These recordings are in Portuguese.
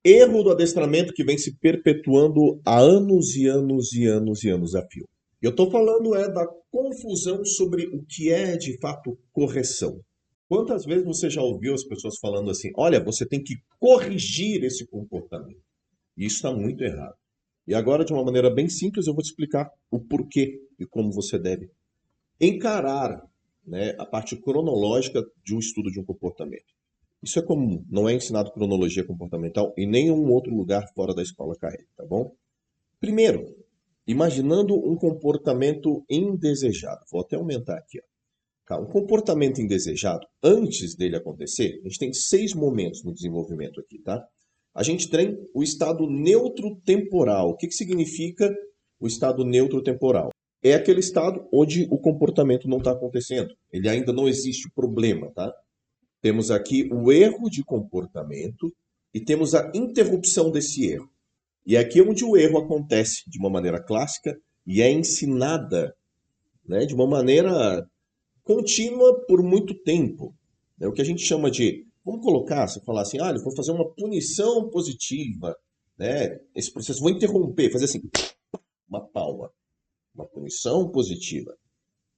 Erro do adestramento que vem se perpetuando há anos e anos e anos e anos a fio. Eu estou falando da confusão sobre o que é de fato correção. Quantas vezes você já ouviu as pessoas falando assim: olha, você tem que corrigir esse comportamento? Isso está muito errado. E agora, de uma maneira bem simples, eu vou te explicar o porquê e como você deve encarar, né, a parte cronológica de um estudo de um comportamento. Isso é comum, não é ensinado cronologia comportamental em nenhum outro lugar fora da escola KL, tá bom? Primeiro, imaginando um comportamento indesejado. Vou até aumentar aqui, ó. Tá, um comportamento indesejado, antes dele acontecer, a gente tem 6 momentos no desenvolvimento aqui, tá? A gente tem o estado neutro temporal. O que significa o estado neutro temporal? É aquele estado onde o comportamento não está acontecendo. Ele ainda não existe o problema, tá? Temos aqui o erro de comportamento e temos a interrupção desse erro. E é aqui onde o erro acontece de uma maneira clássica e é ensinada, né, de uma maneira contínua por muito tempo. É o que a gente chama de, vamos colocar, você falar assim, eu vou fazer uma punição positiva, né? Esse processo, vou interromper, fazer assim, uma palma, uma punição positiva.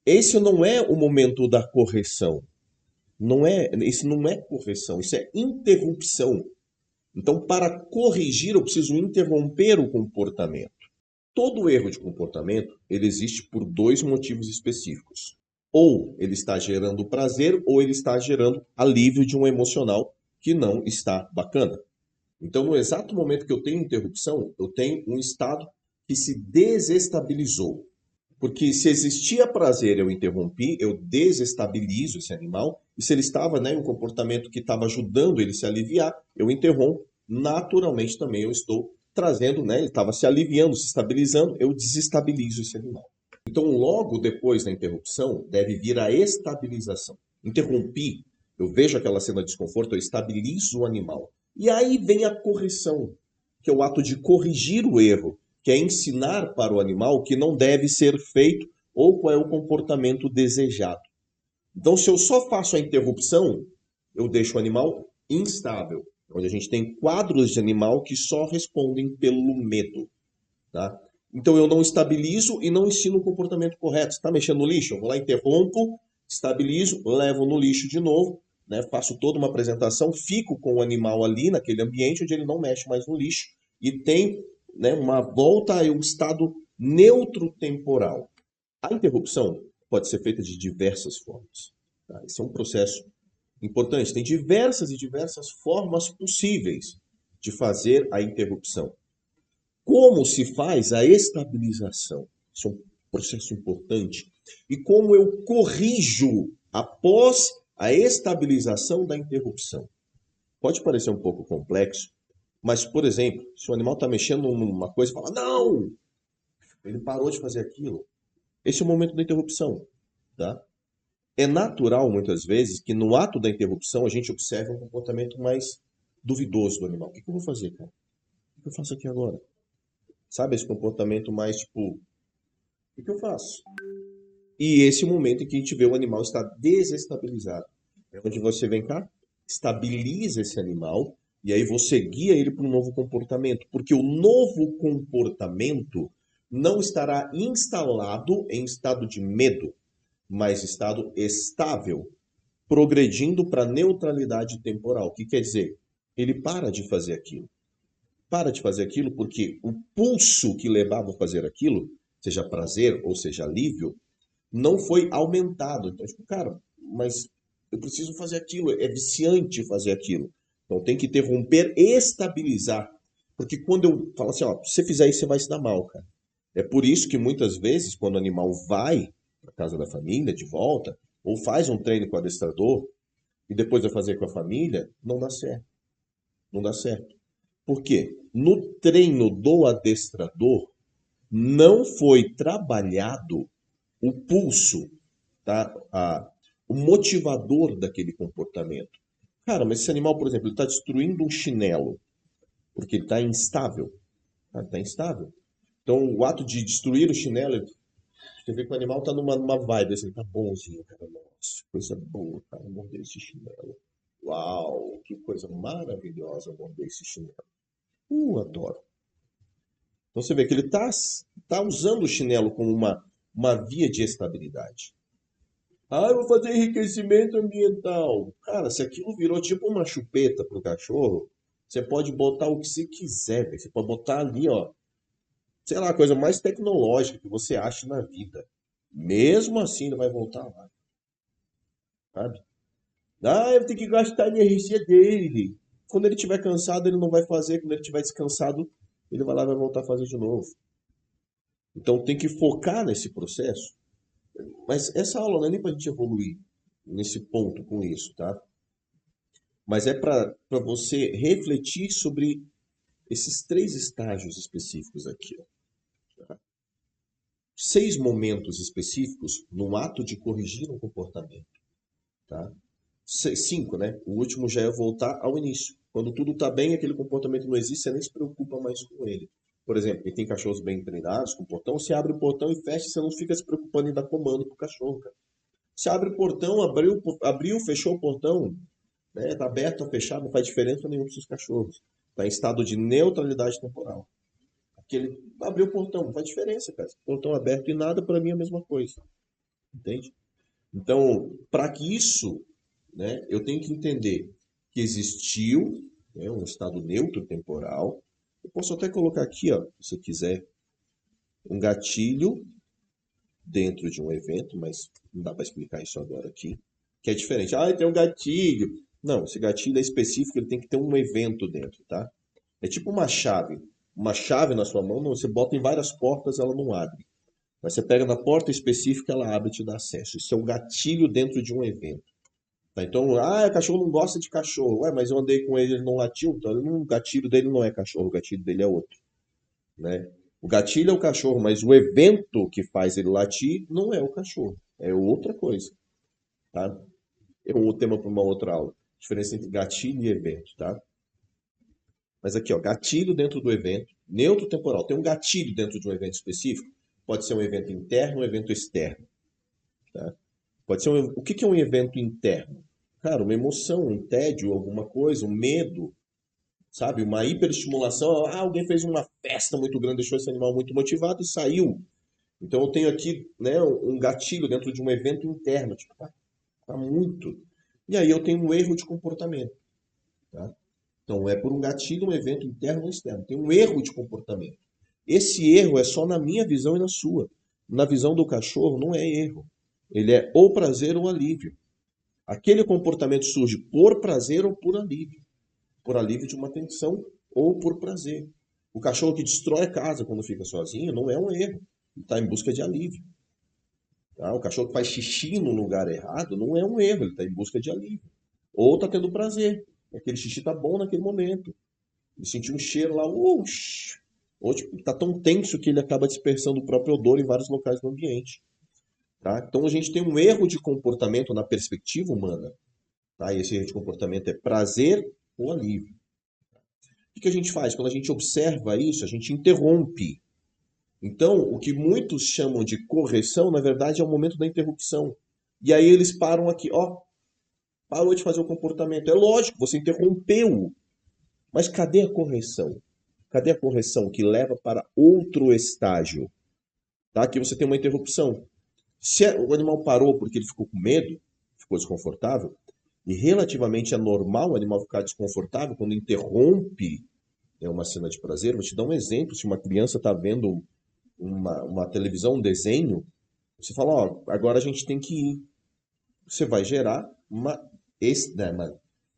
Esse não é o momento da correção. Isso não é correção, isso é interrupção. Então, para corrigir, eu preciso interromper o comportamento. Todo erro de comportamento, ele existe por dois motivos específicos. Ou ele está gerando prazer, ou ele está gerando alívio de um emocional que não está bacana. Então, no exato momento que eu tenho interrupção, eu tenho um estado que se desestabilizou. Porque se existia prazer, eu interrompi, eu desestabilizo esse animal. E se ele estava, né, em um comportamento que estava ajudando ele a se aliviar, eu interrompo. Naturalmente também eu estou trazendo, né, ele estava se aliviando, se estabilizando, eu desestabilizo esse animal. Então, logo depois da interrupção, deve vir a estabilização. Interrompi, eu vejo aquela cena de desconforto, eu estabilizo o animal. E aí vem a correção, que é o ato de corrigir o erro, que é ensinar para o animal o que não deve ser feito ou qual é o comportamento desejado. Então, se eu só faço a interrupção, eu deixo o animal instável, onde a gente tem quadros de animal que só respondem pelo medo. Tá? Então eu não estabilizo e não ensino o comportamento correto. Você está mexendo no lixo? Eu vou lá, interrompo, estabilizo, levo no lixo de novo, né? Faço toda uma apresentação, fico com o animal ali naquele ambiente onde ele não mexe mais no lixo e tem, né, uma volta ao estado neutro temporal. A interrupção pode ser feita de diversas formas. Tá? Esse é um processo importante. Tem diversas e diversas formas possíveis de fazer a interrupção. Como se faz a estabilização? Isso é um processo importante. E como eu corrijo após a estabilização da interrupção? Pode parecer um pouco complexo, mas, por exemplo, se o animal está mexendo numa coisa e fala, não, ele parou de fazer aquilo. Esse é o momento da interrupção. Tá? É natural, muitas vezes, que no ato da interrupção a gente observe um comportamento mais duvidoso do animal. O que eu vou fazer, cara? O que eu faço aqui agora? Sabe, esse comportamento mais tipo, o que eu faço? E esse é o momento em que a gente vê o animal estar desestabilizado. É onde você vem cá, estabiliza esse animal e aí você guia ele para um novo comportamento. Porque o novo comportamento não estará instalado em estado de medo, mas estado estável, progredindo para neutralidade temporal. O que quer dizer? Ele para de fazer aquilo. Para de fazer aquilo porque o pulso que levava a fazer aquilo, seja prazer ou seja alívio, não foi aumentado. Então, tipo, cara, mas eu preciso fazer aquilo, é viciante fazer aquilo. Então tem que interromper e estabilizar. Porque quando eu falo assim, ó, se você fizer isso, você vai se dar mal, cara. É por isso que muitas vezes, quando o animal vai para casa da família, de volta, ou faz um treino com o adestrador, e depois vai fazer com a família, não dá certo. Não dá certo. Por quê? No treino do adestrador, não foi trabalhado o pulso, tá? O motivador daquele comportamento. Cara, mas esse animal, por exemplo, ele está destruindo um chinelo porque ele está instável. Está instável. Então, o ato de destruir o chinelo, você vê que o animal está numa vibe, assim, tá bonzinho, cara. Nossa, coisa boa, cara, morder esse chinelo. Uau, que coisa maravilhosa morder esse chinelo. Adoro. Então você vê que ele tá usando o chinelo como uma via de estabilidade. Ah, eu vou fazer enriquecimento ambiental. Cara, se aquilo virou tipo uma chupeta pro cachorro, você pode botar o que você quiser, velho. Você pode botar ali, ó, sei lá, a coisa mais tecnológica que você acha na vida. Mesmo assim, ele vai voltar lá, sabe? Ah, eu tenho que gastar a energia dele. Quando ele estiver cansado, ele não vai fazer. Quando ele estiver descansado, ele vai lá e vai voltar a fazer de novo. Então tem que focar nesse processo. Mas essa aula não é nem para a gente evoluir nesse ponto com isso, tá? Mas é para você refletir sobre esses três estágios específicos aqui, ó. 6 momentos específicos no ato de corrigir um comportamento, tá? 5, né? O último já é voltar ao início. Quando tudo está bem, aquele comportamento não existe, você nem se preocupa mais com ele. Por exemplo, quem tem cachorros bem treinados com portão, você abre o portão e fecha, você não fica se preocupando em dar comando pro cachorro, cara. Você abre o portão, abriu, fechou o portão, né? Tá aberto ou fechado, não faz diferença nenhuma para os cachorros. Está em estado de neutralidade temporal. Aquele abriu o portão, não faz diferença, cara. Portão aberto e nada, para mim é a mesma coisa. Entende? Então, para que isso, né, eu tenho que entender que existiu, né, um estado neutro temporal. Eu posso até colocar aqui, ó, se quiser, um gatilho dentro de um evento, mas não dá para explicar isso agora aqui, que é diferente. Ah, tem um gatilho. Não, esse gatilho é específico, ele tem que ter um evento dentro, tá? É tipo uma chave. Uma chave na sua mão, você bota em várias portas, ela não abre. Mas você pega na porta específica, ela abre e te dá acesso. Isso é um gatilho dentro de um evento. Tá? Então, o cachorro não gosta de cachorro. Ué, mas eu andei com ele, ele não latiu. Então, o gatilho dele não é cachorro, o gatilho dele é outro, né? O gatilho é o cachorro, mas o evento que faz ele latir não é o cachorro, é outra coisa, tá? É um tema para uma outra aula. Diferença entre gatilho e evento, tá? Mas aqui, ó, gatilho dentro do evento, neutro temporal. Tem um gatilho dentro de um evento específico. Pode ser um evento interno, um evento externo, tá? Pode ser o que que é um evento interno? Cara, uma emoção, um tédio, alguma coisa, um medo, sabe? Uma hiperestimulação. Ah, alguém fez uma festa muito grande, deixou esse animal muito motivado e saiu. Então eu tenho aqui, né, um gatilho dentro de um evento interno, tipo, tá muito. E aí eu tenho um erro de comportamento, tá? Então é por um gatilho, um evento interno ou externo. Tem um erro de comportamento. Esse erro é só na minha visão e na sua. Na visão do cachorro não é erro. Ele é ou prazer ou alívio. Aquele comportamento surge por prazer ou por alívio. Por alívio de uma tensão ou por prazer. O cachorro que destrói a casa quando fica sozinho não é um erro. Ele está em busca de alívio. Tá? O cachorro que faz xixi no lugar errado não é um erro, ele está em busca de alívio. Ou está tendo prazer. Aquele xixi está bom naquele momento. Ele sentiu um cheiro lá, uxi. Ou tipo, está tão tenso que ele acaba dispersando o próprio odor em vários locais do ambiente. Tá? Então a gente tem um erro de comportamento na perspectiva humana. Tá? E esse erro de comportamento é prazer ou alívio. O que a gente faz? Quando a gente observa isso, a gente interrompe. Então, o que muitos chamam de correção, na verdade, é o momento da interrupção. E aí eles param aqui, ó, parou de fazer o comportamento. É lógico, você interrompeu. Mas cadê a correção? Cadê a correção que leva para outro estágio? Tá? Aqui você tem uma interrupção. Se o animal parou porque ele ficou com medo, ficou desconfortável, e relativamente é normal o animal ficar desconfortável quando interrompe uma cena de prazer. Vou te dar um exemplo. Se uma criança está vendo uma televisão, um desenho, você fala, ó, agora a gente tem que ir. Você vai gerar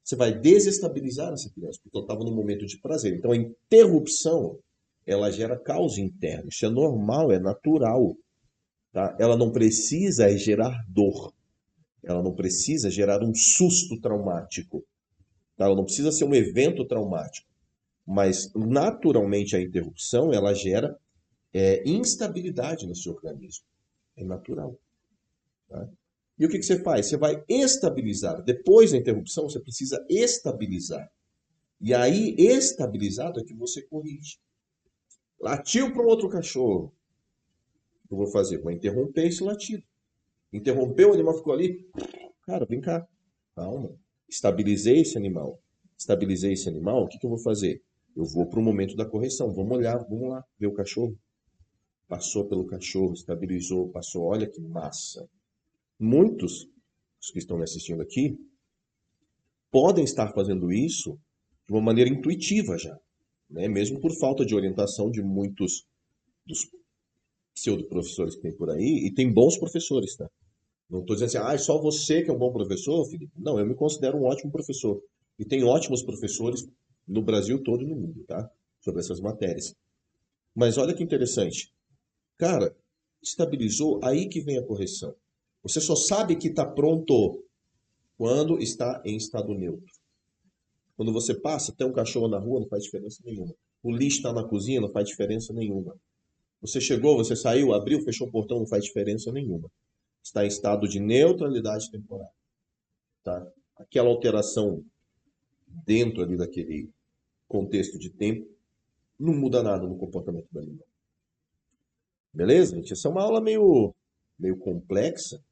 você vai desestabilizar essa criança, porque ela estava num momento de prazer. Então a interrupção, ela gera caos interno. Isso é normal, é natural, tá? Ela não precisa gerar dor. Ela não precisa gerar um susto traumático, tá? Ela não precisa ser um evento traumático. Mas naturalmente a interrupção, ela gera instabilidade no seu organismo. É natural. Tá? E o que você faz? Você vai estabilizar. Depois da interrupção, você precisa estabilizar. E aí, estabilizado é que você corrige. Latiu para um outro cachorro. O que eu vou fazer? Vou interromper esse latido. Interrompeu, o animal ficou ali. Cara, vem cá. Calma. Estabilizei esse animal. Estabilizei esse animal, o que eu vou fazer? Eu vou para o momento da correção. Vamos olhar, vamos lá, ver o cachorro. Passou pelo cachorro, estabilizou, passou. Olha que massa. Muitos, os que estão me assistindo aqui, podem estar fazendo isso de uma maneira intuitiva já, né? Mesmo por falta de orientação de muitos dos pseudo-professores que tem por aí, e tem bons professores, tá? Não estou dizendo assim, só você que é um bom professor, Felipe. Não, eu me considero um ótimo professor. E tem ótimos professores no Brasil todo e no mundo, tá? Sobre essas matérias. Mas olha que interessante. Cara, estabilizou, aí que vem a correção. Você só sabe que está pronto quando está em estado neutro. Quando você passa, tem um cachorro na rua, não faz diferença nenhuma. O lixo está na cozinha, não faz diferença nenhuma. Você chegou, você saiu, abriu, fechou o portão, não faz diferença nenhuma. Está em estado de neutralidade temporal, tá? Aquela alteração dentro ali daquele contexto de tempo não muda nada no comportamento do animal. Beleza, gente? Essa é uma aula meio complexa,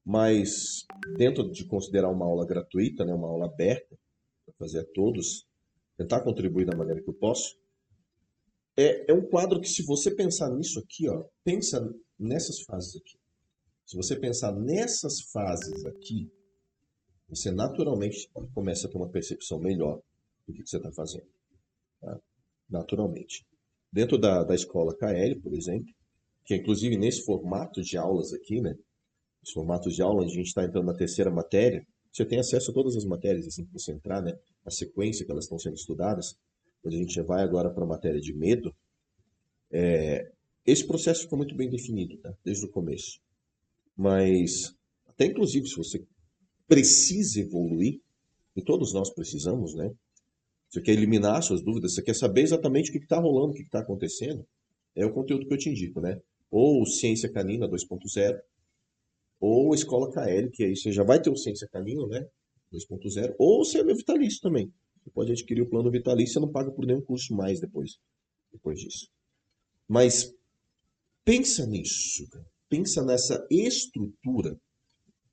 mas dentro de considerar uma aula gratuita, né, uma aula aberta, para fazer a todos, tentar contribuir da maneira que eu posso, é um quadro que, se você pensar nisso aqui, ó, pensa nessas fases aqui. Se você pensar nessas fases aqui, você naturalmente começa a ter uma percepção melhor do que você está fazendo. Tá? Naturalmente. Dentro da escola KL, por exemplo, que é inclusive nesse formato de aulas aqui, né? Os formatos de aula, onde a gente está entrando na terceira matéria, você tem acesso a todas as matérias, assim que você entrar, né? A sequência que elas estão sendo estudadas. Quando a gente já vai agora para a matéria de medo, esse processo ficou muito bem definido, tá? Desde o começo. Mas, até inclusive, se você precisa evoluir, e todos nós precisamos, né? Você quer eliminar suas dúvidas, você quer saber exatamente o que está rolando, o que está acontecendo, é o conteúdo que eu te indico, né? Ou Ciência Canina 2.0, ou Escola KL, que aí você já vai ter o Ciência Canina, né? 2.0, ou você é meu vitalício também. Você pode adquirir o plano vitalício, você não paga por nenhum curso mais depois disso. Mas pensa nisso, cara. Pensa nessa estrutura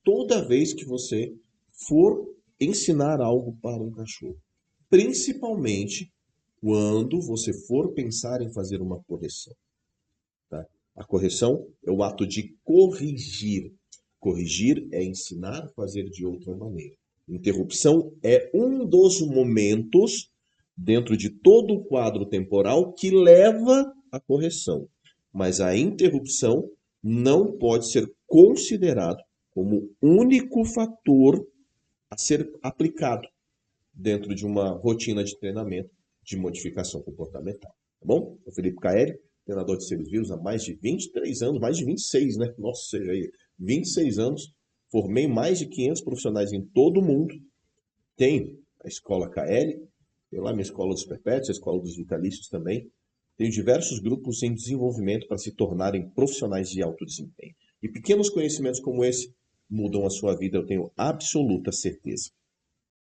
toda vez que você for ensinar algo para um cachorro. Principalmente quando você for pensar em fazer uma correção. Tá? A correção é o ato de corrigir. Corrigir é ensinar a fazer de outra maneira. Interrupção é um dos momentos dentro de todo o quadro temporal que leva à correção. Mas a interrupção não pode ser considerado como único fator a ser aplicado dentro de uma rotina de treinamento de modificação comportamental. Tá bom? O Felipe Caeri, treinador de seres vivos há mais de 23 anos, mais de 26, né? Nossa, seja aí, 26 anos. Formei mais de 500 profissionais em todo o mundo. Tenho a escola KL, tenho lá minha escola dos perpétuos, a escola dos vitalícios também. Tenho diversos grupos em desenvolvimento para se tornarem profissionais de alto desempenho. E pequenos conhecimentos como esse mudam a sua vida, eu tenho absoluta certeza.